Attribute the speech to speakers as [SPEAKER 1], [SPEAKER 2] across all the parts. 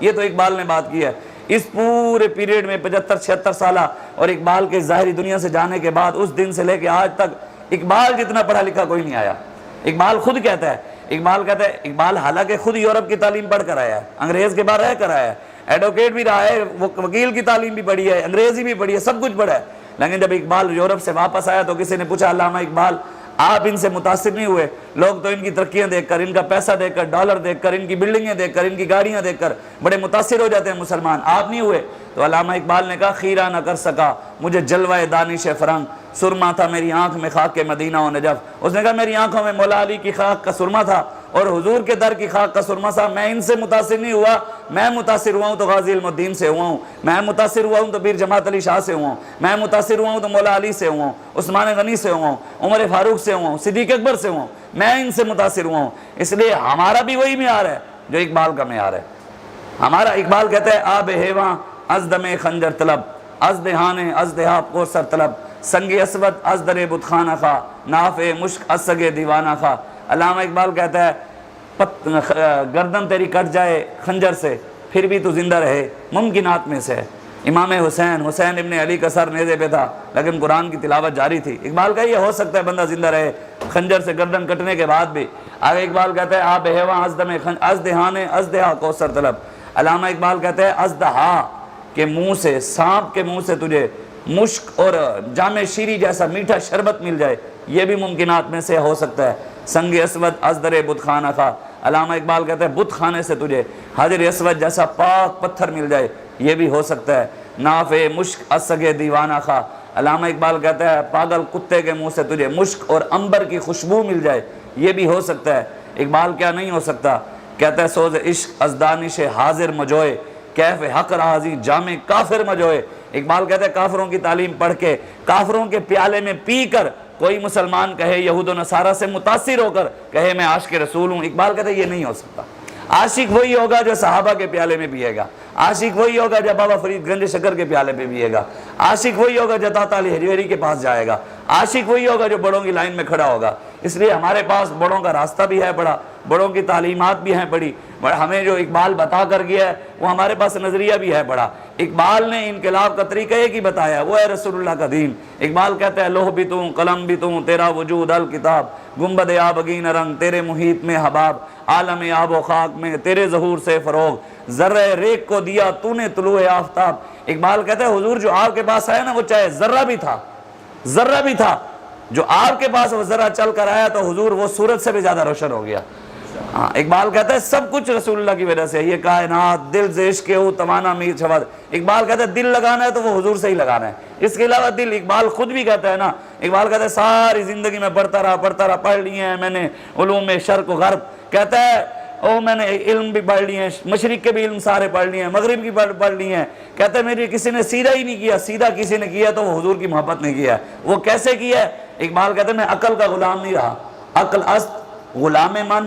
[SPEAKER 1] یہ تو اقبال نے بات کی ہے۔ اس پورے پیریڈ میں 75-76 سالہ اور اقبال کے ظاہری دنیا سے جانے کے بعد اس دن سے لے کے آج تک اقبال جتنا پڑھا لکھا کوئی نہیں آیا۔ اقبال خود کہتا ہے، اقبال حالانکہ خود یورپ کی تعلیم پڑھ کر آیا ہے، انگریز کے بعد رہ کر آیا ہے، ایڈوکیٹ بھی رہا ہے، وکیل کی تعلیم بھی پڑھی ہے، انگریزی بھی پڑھی ہے، سب کچھ پڑھا ہے۔ لیکن جب اقبال یورپ سے واپس آیا تو کسی نے پوچھا علامہ اقبال آپ ان سے متاثر نہیں ہوئے؟ لوگ تو ان کی ترقیاں دیکھ کر، ان کا پیسہ دیکھ کر، ڈالر دیکھ کر، ان کی بلڈنگیں دیکھ کر، ان کی گاڑیاں دیکھ کر بڑے متاثر ہو جاتے ہیں مسلمان، آپ نہیں ہوئے؟ تو علامہ اقبال نے کہا خیرہ نہ کر سکا مجھے جلوہ دانش فرنگ، سرما تھا میری آنکھ میں خاک کے مدینہ و نجف۔ اس نے کہا میری آنکھوں میں مولا علی کی خاک کا سرما تھا اور حضور کے در کی خاک کا سرما تھا، میں ان سے متاثر نہیں ہوا، میں متاثر ہوا ہوں تو غازی علم الدین سے ہوا ہوں، میں متاثر ہوا ہوں تو پیر جماعت علی شاہ سے ہوا ہوں، میں متاثر ہوا ہوں تو مولا علی سے ہوا ہوں، عثمان غنی سے ہوا ہوں، عمر فاروق سے ہوا ہوں، صدیق اکبر سے ہوا ہوں، میں ان سے متاثر ہوا ہوں۔ اس لیے ہمارا بھی وہی معیار ہے جو اقبال کا معیار ہے۔ ہمارا اقبال کہتا ہے آب ہیواں از دم خنجر طلب، از دہانے از دہاب کو سر طلب، سنگ اسود از در بت خانہ خواہ، ناف مشک از سگ دیوانہ خواہ۔ علامہ اقبال کہتا ہے گردن تیری کٹ جائے خنجر سے پھر بھی تو زندہ رہے، ممکنات میں سے ہے۔ امام حسین ابن علی کا سر نیزے پہ تھا لیکن قرآن کی تلاوت جاری تھی۔ اقبال کا یہ ہو سکتا ہے بندہ زندہ رہے خنجر سے گردن کٹنے کے بعد بھی۔ آگے اقبال کہتا ہے آپ ہیواں از دہانے از دہا کوثر طلب۔ علامہ اقبال کہتا ہے از دہا کے منہ سے، سانپ کے منہ سے تجھے مشک اور جام شیری جیسا میٹھا شربت مل جائے، یہ بھی ممکنات میں سے ہو سکتا ہے۔ سنگ اسود از در بت خانہ خواہ، علامہ اقبال کہتا ہے بت خانے سے تجھے حجر اسود جیسا پاک پتھر مل جائے، یہ بھی ہو سکتا ہے۔ ناف مشک از سگ دیوانہ خواہ، علامہ اقبال کہتا ہے پاگل کتے کے منہ سے تجھے مشک اور عنبر کی خوشبو مل جائے، یہ بھی ہو سکتا ہے۔ اقبال کیا نہیں ہو سکتا؟ کہتا ہے سوز عشق از دانش حاضر مجوئے، کیف حق راضی جام کافر مجوئے۔ اقبال کہتا ہے کافروں کی تعلیم پڑھ کے، کافروں کے پیالے میں پی کر کوئی مسلمان کہے یہود و نصارہ سے متاثر ہو کر کہے میں عاشق رسول ہوں، اقبال کہتا ہے یہ نہیں ہو سکتا۔ عاشق وہی ہوگا جو صحابہ کے پیالے میں پیے گا، عاشق وہی ہوگا جو بابا فرید گنج شکر کے پیالے پہ پیے گا، عاشق وہی ہوگا جو داتا علی حجویری کے پاس جائے گا، عاشق وہی ہوگا جو بڑوں کی لائن میں کھڑا ہوگا۔ اس لیے ہمارے پاس بڑوں کا راستہ بھی ہے بڑا، بڑوں کی تعلیمات بھی ہیں بڑی، ہمیں جو اقبال بتا کر گیا ہے وہ ہمارے پاس نظریہ بھی ہے بڑا۔ اقبال نے انقلاب کا طریقہ ایک ہی بتایا، وہ ہے رسول اللہ کا دین۔ اقبال کہتا ہے لوح بھی توں قلم بھی توں تیرا وجود الکتاب، گنبد آبگین رنگ تیرے محیط میں حباب، عالم آب و خاک میں تیرے ظہور سے فروغ، ذرہ ریک کو دیا تو نے طلوع آفتاب۔ اقبال کہتا ہے حضور جو آپ کے پاس آیا نا وہ چاہے ذرہ بھی تھا، ذرہ بھی تھا، جو آپ کے پاس وہ ذرہ چل کر آیا تو حضور وہ سورج سے بھی زیادہ روشن ہو گیا۔ اقبال کہتا ہے سب کچھ رسول اللہ کی وجہ سے، یہ کائنات دل زیش کے ہو تمانا میر چھواد۔ اقبال کہتا ہے دل لگانا ہے تو وہ حضور سے ہی لگانا ہے، اس کے علاوہ دل، اقبال خود بھی کہتا ہے نا، اقبال کہتا ہے ساری زندگی میں پڑھتا رہا پڑھ لیے ہیں میں نے علوم شرق و غرب، کہتا ہے میں نے علم بھی پڑھ لیے ہیں، مشرق کے بھی علم سارے پڑھ لیے ہیں، مغرب کی پڑھ لیے ہیں، کہتا ہے میری کسی نے سیدھا ہی نہیں کیا، سیدھا کسی نے کیا تو وہ حضور کی محبت نے کیا ہے۔ وہ کیسے کیا ہے؟ اقبال کہتا ہے میں عقل کا غلام نہیں رہا، عقل است غلام من،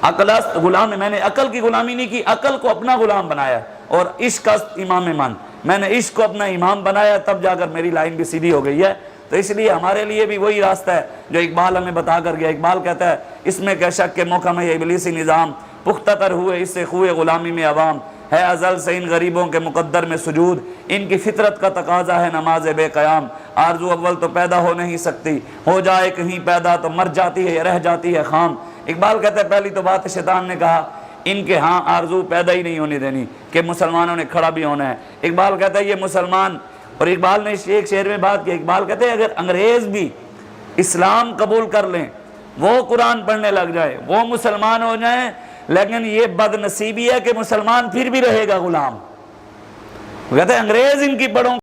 [SPEAKER 1] عقل است غلام، میں نے عقل کی غلامی نہیں کی، عقل کو اپنا غلام بنایا، اور عشق است امام من، میں نے عشق کو اپنا امام بنایا، تب جا کر میری لائن بھی سیدھی ہو گئی ہے۔ تو اس لیے ہمارے لیے بھی وہی راستہ ہے جو اقبال ہمیں بتا کر گیا۔ اقبال کہتا ہے اس میں کیا شک کہ محکم ہے ابلیسی نظام، پختہ تر ہوئے اس سے خوئے غلامی میں عوام، ہے ازل سے ان غریبوں کے مقدر میں سجود، ان کی فطرت کا تقاضا ہے نماز بے قیام، آرزو اول تو پیدا ہو نہیں سکتی، ہو جائے کہیں پیدا تو مر جاتی ہے یا رہ جاتی ہے خام۔ اقبال کہتا ہے پہلی تو بات شیطان نے کہا ان کے ہاں آرزو پیدا ہی نہیں ہونے دینی کہ مسلمانوں نے کھڑا بھی ہونا ہے۔ اقبال کہتا ہے یہ مسلمان، اور اقبال نے ایک شعر میں بات کی، اقبال کہتے ہیں اگر انگریز بھی اسلام قبول کر لیں، وہ قرآن پڑھنے لگ جائے، وہ مسلمان ہو جائیں، لیکن یہ بد نصیبی ہے کہ مسلمان پھر بھی رہے گا غلام۔ وہ کہتے ہیں انگریز ان کی بڑوں